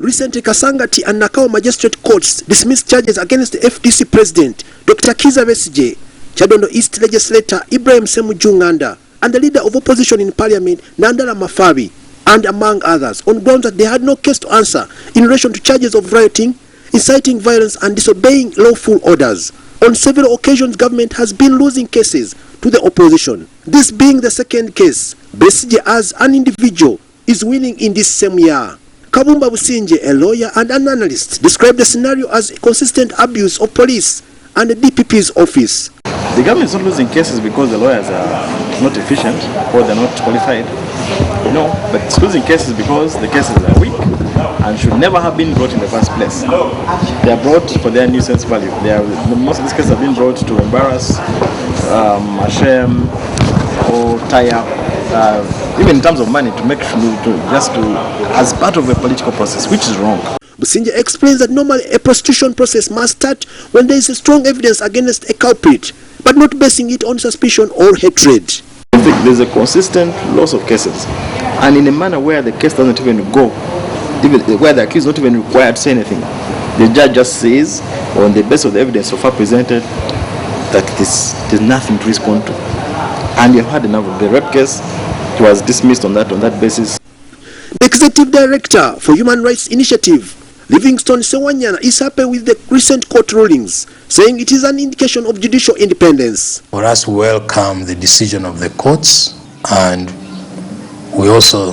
Recently, Kasangati and Nakawa Magistrate Courts dismissed charges against the FDC President, Dr. Kiza Besigye, Chadondo East Legislator Ibrahim Semujunganda, and the leader of opposition in Parliament, Nandala Mafabi, and among others, on grounds that they had no case to answer in relation to charges of rioting, inciting violence, and disobeying lawful orders. On several occasions, government has been losing cases to the opposition. This being the second case, Besigye as an individual is winning in this same year. Kabumba Businje, a lawyer and an analyst, described the scenario as a consistent abuse of police and the DPP's office. The government is not losing cases because the lawyers are not efficient or they're not qualified. No, but it's losing cases because the cases are weak and should never have been brought in the first place. They are brought for their nuisance value. Most of these cases have been brought to embarrass, shame, or tie up. Even in terms of money, to make as part of a political process, which is wrong. Businje explains that normally a prosecution process must start when there is a strong evidence against a culprit, but not basing it on suspicion or hatred. I think there's a consistent loss of cases, and in a manner where the case doesn't even go, even where the accused is not even required to say anything. The judge just says, on the basis of the evidence so far presented, that there's nothing to respond to. And you've had enough of the rape case. It was dismissed on that basis. The Executive Director for Human Rights Initiative, Livingstone Sewanyana, is happy with the recent court rulings, saying it is an indication of judicial independence. For us, we welcome the decision of the courts, and we also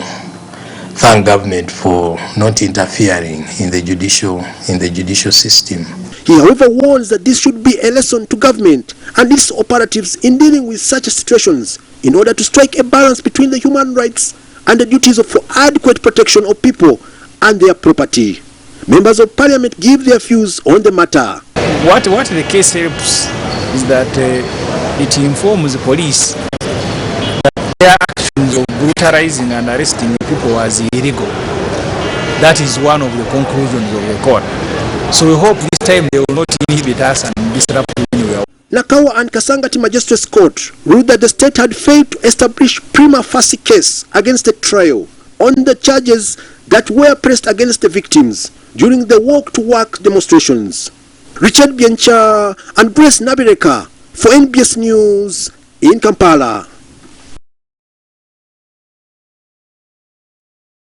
thank government for not interfering in the judicial system. He, however, warns that this should be a lesson to government and its operatives in dealing with such situations in order to strike a balance between the human rights and the duties of adequate protection of people and their property. Members of Parliament give their views on the matter. What the case helps is that it informs the police that their actions of brutalizing and arresting people was illegal. That is one of the conclusions of the court. So we hope this time they will not inhibit us and disrupt anywhere. Nakawa and Kasangati Magistrates Court ruled that the state had failed to establish prima facie case against the trial on the charges that were pressed against the victims during the walk-to-work demonstrations. Richard Biencha and Grace Nabireka for NBS News in Kampala.